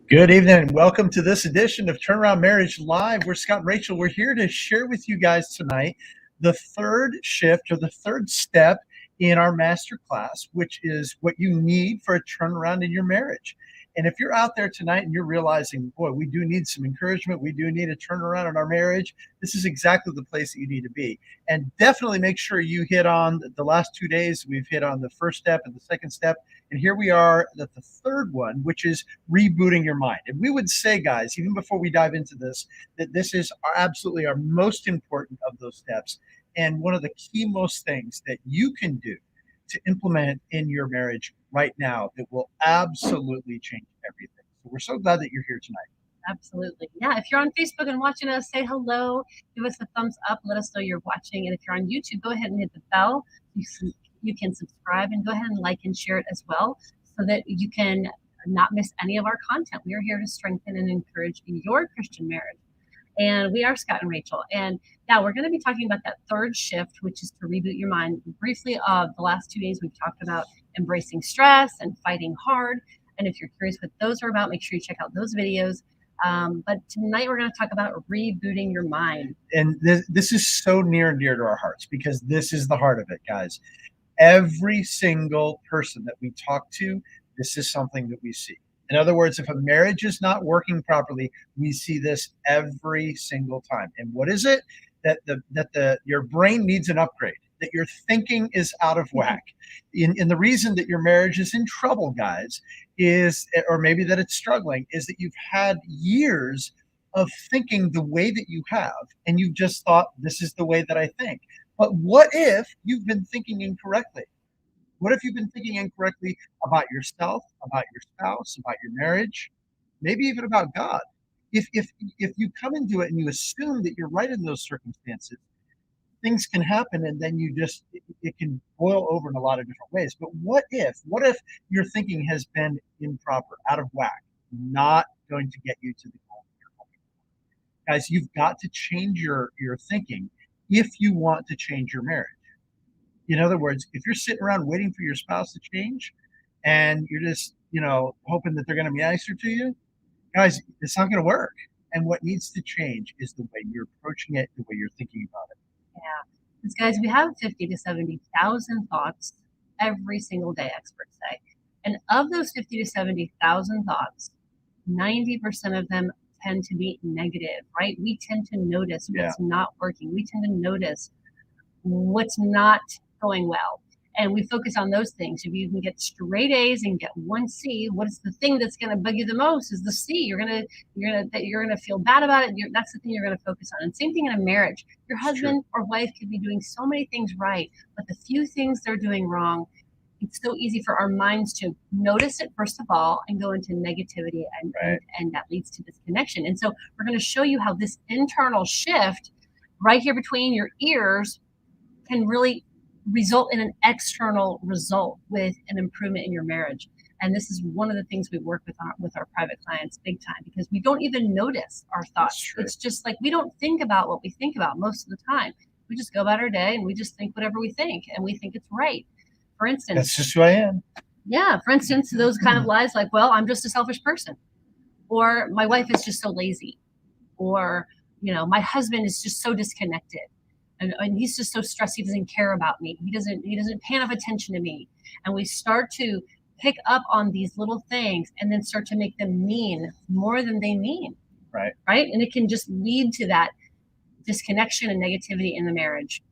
Good evening and welcome to this edition of Turnaround Marriage Live. We're Scott and Rachel. We're here to share with you guys tonight the third shift or the third step in our masterclass, which is what you need for a turnaround in your marriage. And if you're out there tonight and you're realizing, boy, we do need some encouragement, we do need a turnaround in our marriage, this is exactly the place that you need to be. And definitely make sure you hit on the last 2 days. We've hit on the first step and the second step. And here we are at the third one, which is rebooting your mind. And we would say, guys, even before we dive into this, that this is absolutely our most important of those steps. And one of the key most things that you can do to implement in your marriage right now that will absolutely change everything. So we're so glad that you're here tonight. Absolutely. Yeah. If you're on Facebook and watching us, say hello, give us a thumbs up, let us know you're watching. And if you're on YouTube, go ahead and hit the bell. You can subscribe and go ahead and like and share it as well so that you can not miss any of our content. We are here to strengthen and encourage your Christian marriage. And we are Scott and Rachel. And now we're going to be talking about that third shift, which is to reboot your mind. Briefly, the last 2 days, we've talked about embracing stress and fighting hard. And if you're curious what those are about, make sure you check out those videos. But tonight we're going to talk about rebooting your mind. And this is so near and dear to our hearts because this is the heart of it, guys. Every single person that we talk to, this is something that we see. In other words, if a marriage is not working properly, we see this every single time. And what is it? That your brain needs an upgrade, that your thinking is out of whack. And the reason that your marriage is in trouble, guys, is, or maybe that it's struggling, is that you've had years of thinking the way that you have, and you've just thought, this is the way that I think. But what if you've been thinking incorrectly? What if you've been thinking incorrectly about yourself, about your spouse, about your marriage, maybe even about God? If you come into it and you assume that you're right in those circumstances, things can happen, and then it can boil over in a lot of different ways. But what if your thinking has been improper, out of whack, not going to get you to the goal that you're hoping for? Guys, you've got to change your thinking if you want to change your marriage. In other words, if you're sitting around waiting for your spouse to change and you're just, hoping that they're going to be nicer to you, guys, it's not going to work. And what needs to change is the way you're approaching it, the way you're thinking about it. Yeah. Because, guys, we have 50 to 70,000 thoughts every single day, experts say. And of those 50 to 70,000 thoughts, 90% of them tend to be negative, right? We tend to notice what's not working. We tend to notice what's not going well, and we focus on those things. If you can get straight A's and get one C, what is the thing that's going to bug you the most? Is the C. You're gonna feel bad about it. That's the thing you're going to focus on. And same thing in a marriage. Your husband or wife could be doing so many things right, but the few things they're doing wrong, it's so easy for our minds to notice it first of all and go into negativity, and that leads to disconnection. And so we're going to show you how this internal shift right here between your ears can really result in an external result with an improvement in your marriage. And this is one of the things we work with our private clients big time, because we don't even notice our thoughts. It's just like we don't think about what we think about most of the time. We just go about our day and we just think whatever we think, and we think it's right. For instance, that's just who I am. Yeah. For instance, those kind of lies like, well, I'm just a selfish person, or my wife is just so lazy, or, my husband is just so disconnected. And he's just so stressed. He doesn't care about me. He doesn't pay enough attention to me. And we start to pick up on these little things and then start to make them mean more than they mean. Right. And it can just lead to that disconnection and negativity in the marriage.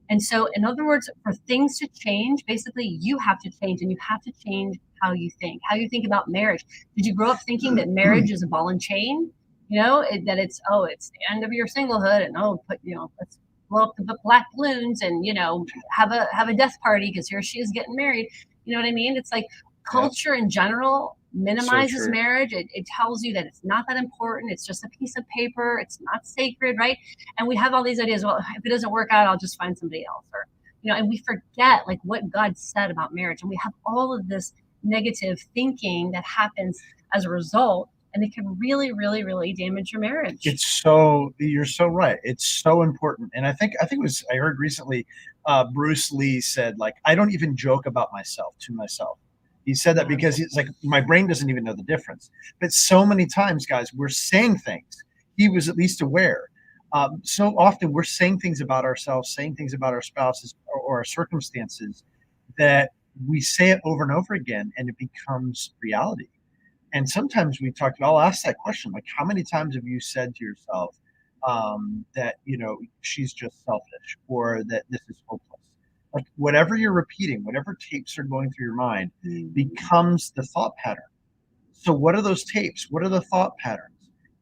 And so, in other words, for things to change, basically you have to change, and you have to change how you think about marriage. Did you grow up thinking that marriage is a ball and chain? That it's the end of your singlehood, and let's blow up the black balloons and have a death party because here she is getting married. You know what I mean? It's like culture in general minimizes marriage. It tells you that it's not that important. It's just a piece of paper. It's not sacred, right? And we have all these ideas. Well, if it doesn't work out, I'll just find somebody else, or and we forget like what God said about marriage, and we have all of this negative thinking that happens as a result. And it can really, really, really damage your marriage. You're so right. It's so important. And I heard recently, Bruce Lee said, like, I don't even joke about myself to myself. He said that Yeah. because he's like, my brain doesn't even know the difference. But so many times, guys, we're saying things. He was at least aware. So often we're saying things about ourselves, saying things about our spouses or our circumstances that we say it over and over again and it becomes reality. And sometimes we talk, I'll ask that question, like, how many times have you said to yourself that, she's just selfish or that this is hopeless? Like, whatever you're repeating, whatever tapes are going through your mind becomes the thought pattern. So, what are those tapes? What are the thought patterns?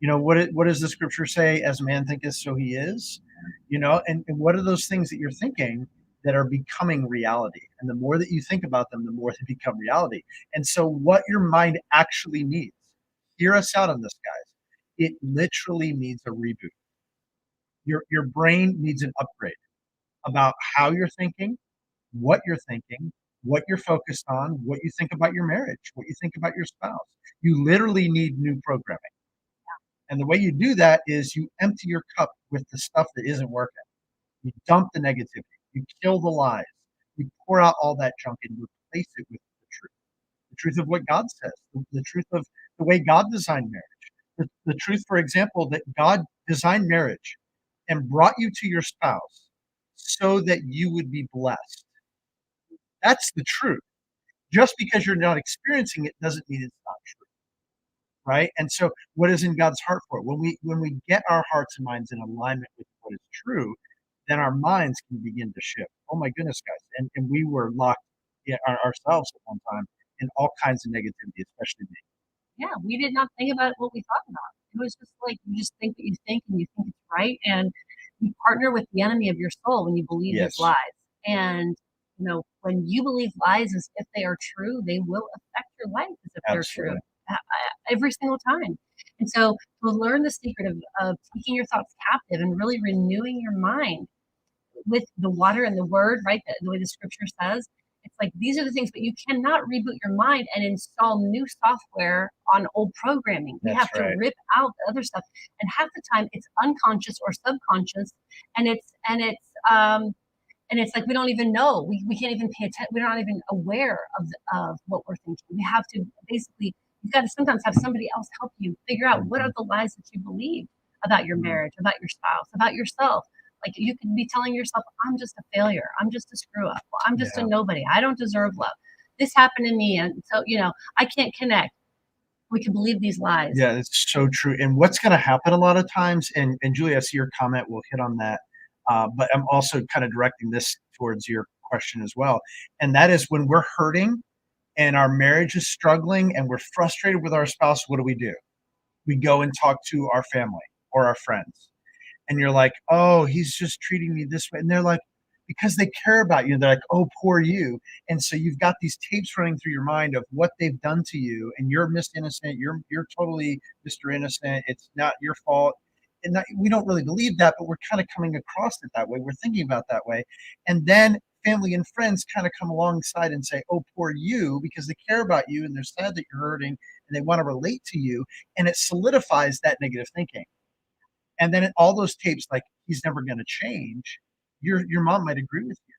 What does the scripture say? As a man thinketh, so he is. And what are those things that you're thinking that are becoming reality? And the more that you think about them, the more they become reality. And so, what your mind actually needs, hear us out on this, guys. It literally needs a reboot. Your brain needs an upgrade about how you're thinking, what you're thinking, what you're focused on, what you think about your marriage, what you think about your spouse. You literally need new programming. And the way you do that is you empty your cup with the stuff that isn't working. You dump the negativity, you kill the lies, you pour out all that junk and replace it with the truth of what God says, the truth of the way God designed marriage. The truth, for example, that God designed marriage and brought you to your spouse so that you would be blessed. That's the truth. Just because you're not experiencing it doesn't mean it's not true, right? And so, what is in God's heart for it? When we get our hearts and minds in alignment with what is true, then our minds can begin to shift. Oh my goodness, guys! And we were locked ourselves at one time in all kinds of negativity, especially me. Yeah, we did not think about what we thought about. It was just like you just think what you think and you think it's right. And you partner with the enemy of your soul when you believe these Yes, lies. And, when you believe lies as if they are true, they will affect your life as if they're true absolutely. every single time. And so to learn the secret of taking your thoughts captive and really renewing your mind with the water and the word, right? The way the scripture says, it's like these are the things, but you cannot reboot your mind and install new software on old programming. We That's have to right. rip out the other stuff, and half the time it's unconscious or subconscious, and it's like we don't even know. We can't even pay attention. We're not even aware of what we're thinking. We have to basically. You've got to sometimes have somebody else help you figure out what are the lies that you believe about your Mhm. marriage, about your spouse, about yourself. Like you could be telling yourself, I'm just a failure. I'm just a screw up. Well, I'm just a Yeah. nobody. I don't deserve love. This happened to me. And so, I can't connect. We can believe these lies. Yeah, it's so true. And what's going to happen a lot of times, and Julie, I see your comment. We'll hit on that, but I'm also kind of directing this towards your question as well. And that is when we're hurting and our marriage is struggling and we're frustrated with our spouse. What do? We go and talk to our family or our friends, and you're like, "Oh, he's just treating me this way," and they're like, because they care about you, they're like, "Oh, poor you," and so you've got these tapes running through your mind of what they've done to you, and you're Miss Innocent, you're totally Mr. Innocent, it's not your fault, and we don't really believe that, but we're kind of coming across it that way. We're thinking about that way, and then family and friends kind of come alongside and say, "Oh, poor you," because they care about you and they're sad that you're hurting and they want to relate to you, and it solidifies that negative thinking. And then all those tapes, like he's never going to change. Your mom might agree with you.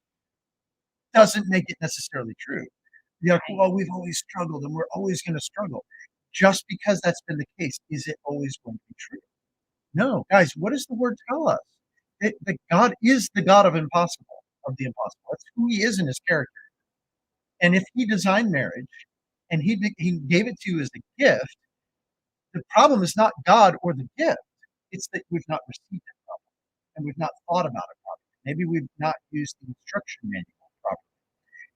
Doesn't make it necessarily true. You're like, Right. well, we've always struggled and we're always going to struggle. Just because that's been the case, is it always going to be true? No, guys. What does the word tell us? That God is the God of impossible, of the impossible. That's who He is in His character. And if He designed marriage and He gave it to you as a gift, the problem is not God or the gift. It's that we've not received it and we've not thought about it properly. Maybe we've not used the instruction manual properly.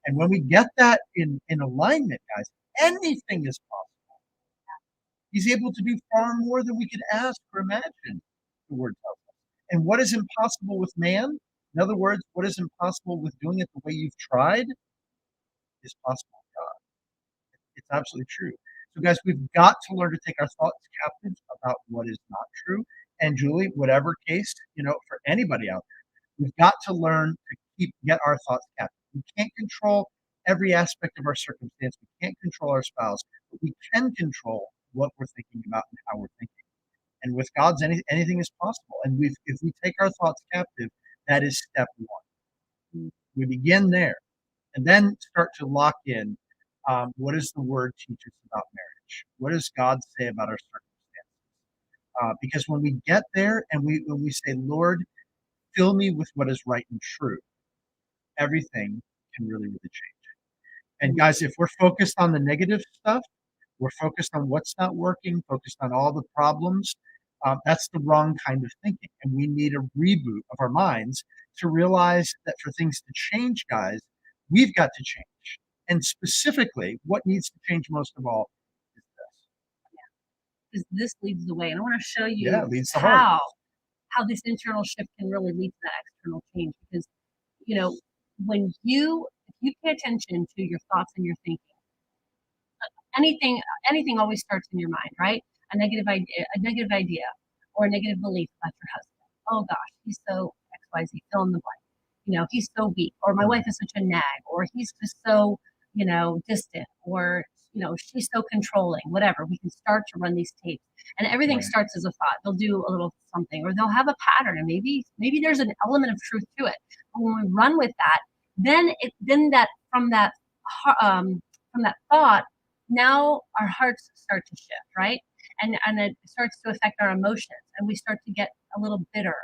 And when we get that in alignment, guys, anything is possible. He's able to do far more than we could ask or imagine, the word tells us. And what is impossible with man? In other words, what is impossible with doing it the way you've tried is possible with God. It's absolutely true. So, guys, we've got to learn to take our thoughts captive about what is not true. And Julie, whatever case, for anybody out there, we've got to learn to get our thoughts captive. We can't control every aspect of our circumstance. We can't control our spouse, but we can control what we're thinking about and how we're thinking. And with God's anything is possible. And if we take our thoughts captive, that is step one. We begin there and then start to lock in What does the word teach us about marriage? What does God say about our circumstances? Because when we get there and when we say, Lord, fill me with what is right and true, everything can really, really change. And Mm. guys, if we're focused on the negative stuff, we're focused on what's not working, focused on all the problems. That's the wrong kind of thinking. And we need a reboot of our minds to realize that for things to change, guys, we've got to change. And specifically, what needs to change most of all is this. Because this leads the way. And I want to show Yeah, you it leads the heart. how this internal shift can really lead to that external change. Because, you know, when you if you pay attention to your thoughts and your thinking, anything anything always starts in your mind, right? A negative idea or a negative belief about your husband. Oh gosh, he's so XYZ, fill in the blank. He's so weak, or my wife is such a nag, or he's just so, distant, or she's so controlling, whatever. We can start to run these tapes. And everything Right. starts as a thought. They'll do a little something, or they'll have a pattern, and maybe there's an element of truth to it. But when we run with that, then that from that thought, now our hearts start to shift, right? And it starts to affect our emotions, and we start to get a little bitter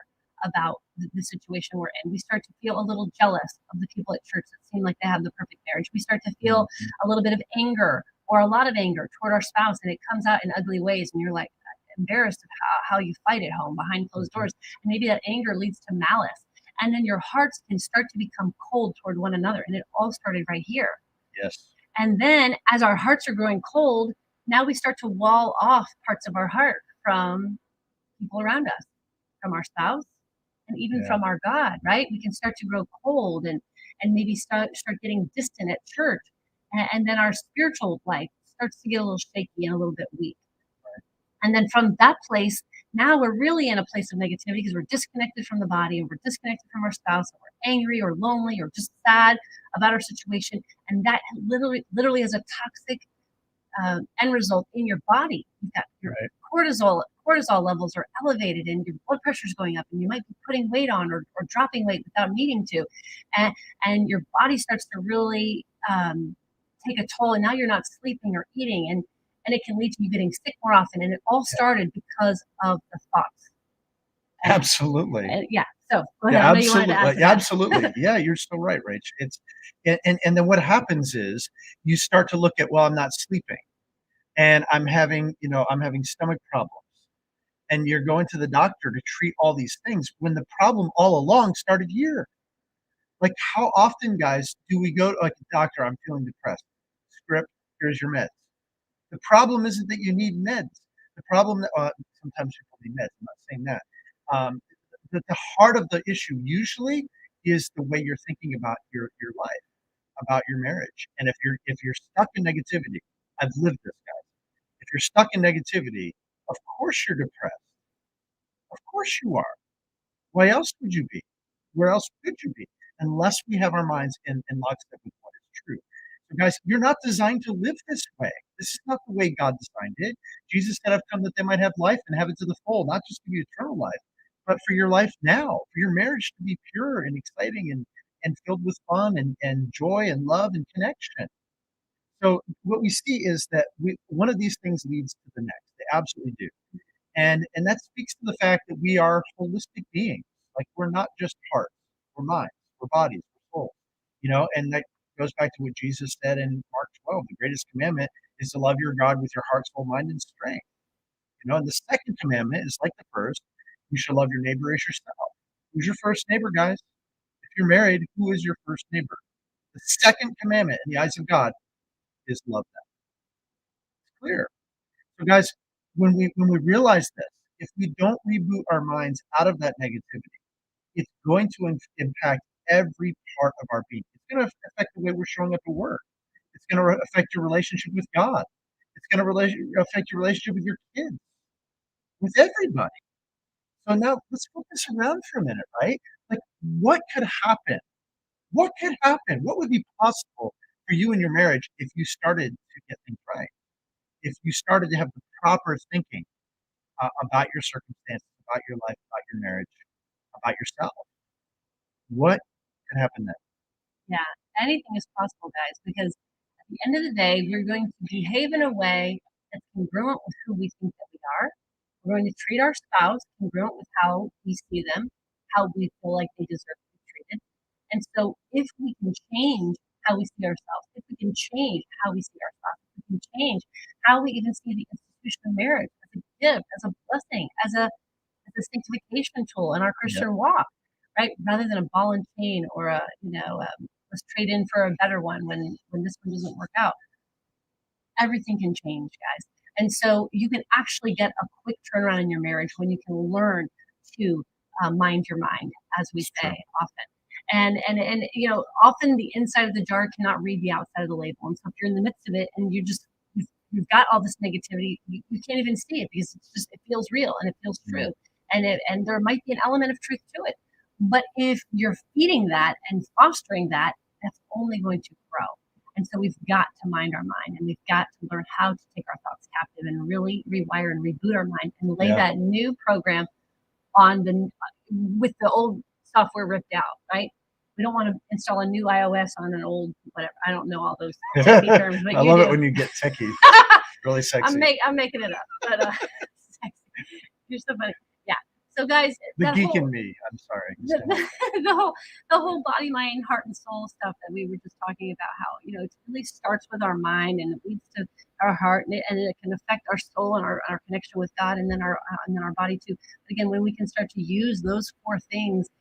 about the situation we're in. We start to feel a little jealous of the people at church that seem like they have the perfect marriage. We start to feel Mhm. a little bit of anger or a lot of anger toward our spouse, and it comes out in ugly ways, and you're like embarrassed of how you fight at home behind closed Mhm. doors. And maybe that anger leads to malice. And then your hearts can start to become cold toward one another. And it all started right here. Yes. And then as our hearts are growing cold, now we start to wall off parts of our heart from people around us, from our spouse, and even Yeah. from our God, right? We can start to grow cold and maybe start getting distant at church. And then our spiritual life starts to get a little shaky and a little bit weak. And then from that place, now we're really in a place of negativity because we're disconnected from the body and we're disconnected from our spouse and we're angry or lonely or just sad about our situation. And that literally is a toxic end result in your body. You've got your Right. cortisol levels are elevated and your blood pressure is going up and you might be putting weight on or dropping weight without needing to. And, and your body starts to really take a toll and now you're not sleeping or eating and it can lead to you getting sick more often. And it all Yeah. started because of the thoughts. And, Absolutely. yeah. So go ahead. Yeah, I know you wanted to add absolutely. to Yeah, that. absolutely. Yeah, you're so right, Rach. It's and then what happens is you start to look at, well, I'm not sleeping and I'm having stomach problems. And you're going to the doctor to treat all these things when the problem all along started here. Like how often, guys, do we go to like doctor, I'm feeling depressed. Script, here's your meds. The problem isn't that you need meds. The problem that sometimes people need meds. I'm not saying that. The heart of the issue usually is the way you're thinking about your life, about your marriage. And if you're stuck in negativity, I've lived this, guys. If you're stuck in negativity, of course you're depressed. Of course you are. Why else would you be? Where else could you be? Unless we have our minds in lockstep with what is true. So, guys, you're not designed to live this way. This is not the way God designed it. Jesus said, I've come that they might have life and have it to the full, not just give you eternal life, but for your life now, for your marriage to be pure and exciting and filled with fun and joy and love and connection. So, what we see is that one of these things leads to the next. They absolutely do. And that speaks to the fact that we are holistic beings. Like we're not just hearts, we're minds, we're bodies, we're souls. And that goes back to what Jesus said in Mark 12. The greatest commandment is to love your God with your heart, soul, mind, and strength. And the second commandment is like the first. You shall love your neighbor as yourself. Who's your first neighbor, guys? If you're married, who is your first neighbor? The second commandment in the eyes of God is love them. It's clear. So, guys, when we realize this, if we don't reboot our minds out of that negativity, it's going to impact every part of our being. It's going to affect the way we're showing up at work. It's going to affect your relationship with God. It's going to affect your relationship with your kids, with everybody. So now let's flip this around for a minute, right? Like, what could happen? What could happen? What would be possible for you and your marriage if you started to get things right? If you started to have the proper thinking about your circumstances, about your life, about your marriage, about yourself. What can happen then? Yeah, anything is possible, guys, because at the end of the day, we're going to behave in a way that's congruent with who we think that we are. We're going to treat our spouse congruent with how we see them, how we feel like they deserve to be treated. And so if we can change how we see ourselves, if we can change how we see our spouse, if we can change how we even see the institution of marriage as a gift, as a blessing, as a sanctification tool in our Yeah. Christian walk, right? Rather than a ball and chain or let's trade in for a better one when this one doesn't work out. Everything can change, guys. And so you can actually get a quick turnaround in your marriage when you can learn to mind your mind, as we It's say true. often. And often the inside of the jar cannot read the outside of the label. And so if you're in the midst of it and you've got all this negativity, you can't even see it because it feels real and it feels Yeah. true. And there might be an element of truth to it. But if you're feeding that and fostering that, that's only going to grow. And so we've got to mind our mind and we've got to learn how to take our thoughts captive and really rewire and reboot our mind and lay Yeah. that new program on with the old software ripped out, right? We don't want to install a new iOS on an old whatever. I don't know all those techie terms, but I you love do. it when you get techie. Really sexy. I'm making it up, but you're so funny. Yeah. So guys, The that geek whole in me. I'm sorry. the whole body, mind, heart, and soul stuff that we were just talking about, how it really starts with our mind and it leads to our heart, and it can affect our soul and our connection with God, and then our body too. But again, when we can start to use those four things to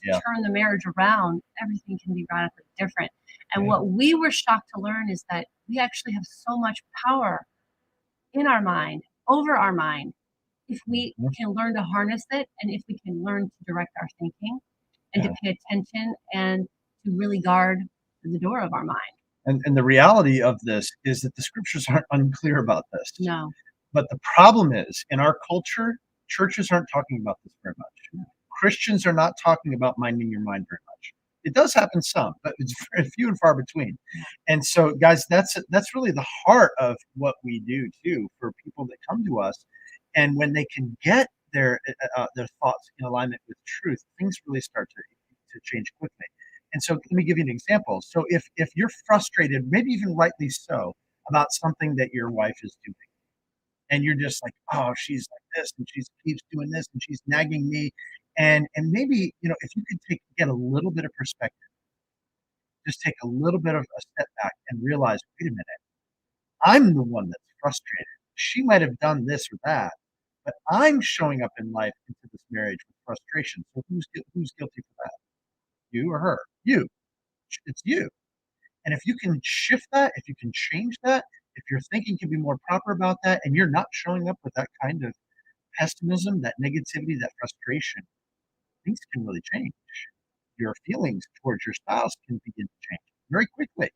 Yeah. turn the marriage around, everything can be radically different. And Yeah. what we were shocked to learn is that we actually have so much power in our mind, over our mind, if we Mhm. can learn to harness it and if we can learn to direct our thinking and to Yeah. pay attention and to really guard the door of our mind. And the reality of this is that the scriptures aren't unclear about this. No. But the problem is, in our culture, churches aren't talking about this very much. Christians are not talking about minding your mind very much. It does happen some, but it's very few and far between. And so, guys, that's really the heart of what we do too for people that come to us. And when they can get their thoughts in alignment with truth, things really start to change quickly. And so, let me give you an example. So, if you're frustrated, maybe even rightly so, about something that your wife is doing, and you're just like, oh, she's like this, and she keeps doing this, and she's nagging me, and maybe if you could get a little bit of perspective, just take a little bit of a step back and realize, wait a minute, I'm the one that's frustrated. She might have done this or that, but I'm showing up in life into this marriage with frustration. So who's guilty for that? You or her? You. It's you. And if you can shift that, if you can change that, if your thinking can be more proper about that, and you're not showing up with that kind of pessimism, that negativity, that frustration, things can really change. Your feelings towards your spouse can begin to change very quickly.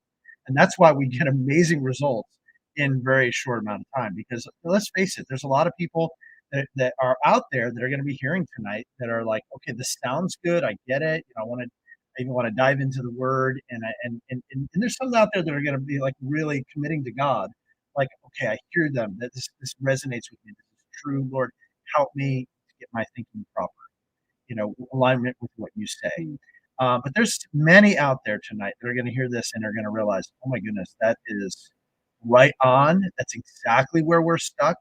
And that's why we get amazing results in very short amount of time. Because let's face it, there's a lot of people that are out there that are going to be hearing tonight that are like, okay, this sounds good. I get it. I even want to dive into the word. And there's some out there that are going to be like really committing to God. Like, okay, I hear them that this resonates with me. This is true. Lord, help me to get my thinking proper, alignment with what you say. But there's many out there tonight that are going to hear this and are going to realize, oh my goodness, that is right on. That's exactly where we're stuck.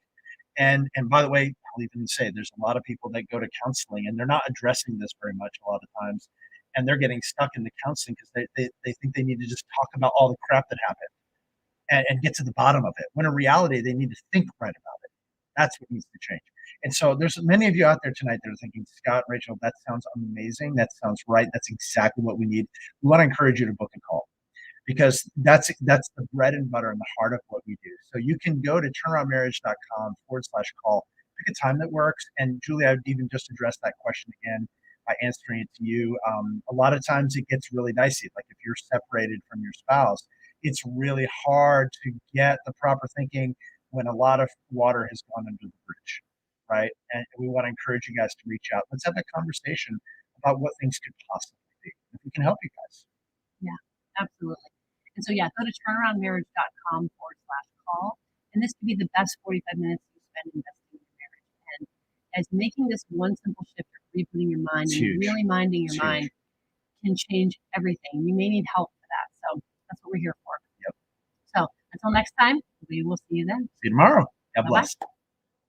And by the way, I'll even say there's a lot of people that go to counseling and they're not addressing this very much a lot of times. And they're getting stuck in the counseling because they think they need to just talk about all the crap that happened and get to the bottom of it. When in reality, they need to think right about it. That's what needs to change. And so there's many of you out there tonight that are thinking, Scott, Rachel, that sounds amazing. That sounds right. That's exactly what we need. We want to encourage you to book a call because that's the bread and butter and the heart of what we do. So you can go to turnaroundmarriage.com/call, pick a time that works. And Julie, I would even just address that question again by answering it to you. A lot of times it gets really dicey. Like if you're separated from your spouse, it's really hard to get the proper thinking when a lot of water has gone under the bridge, right? And we want to encourage you guys to reach out. Let's have a conversation about what things could possibly be. If we can help you guys. Yeah, absolutely. And so, yeah, go to turnaroundmarriage.com/call. And this could be the best 45 minutes you spend investing in your marriage. And as making this one simple shift of rebooting your mind It's and huge. really minding your It's mind huge. can change everything. You may need help for that. So that's what we're here for. Yep. So Until next time, we will see you then. See you tomorrow. God Bye-bye. bless.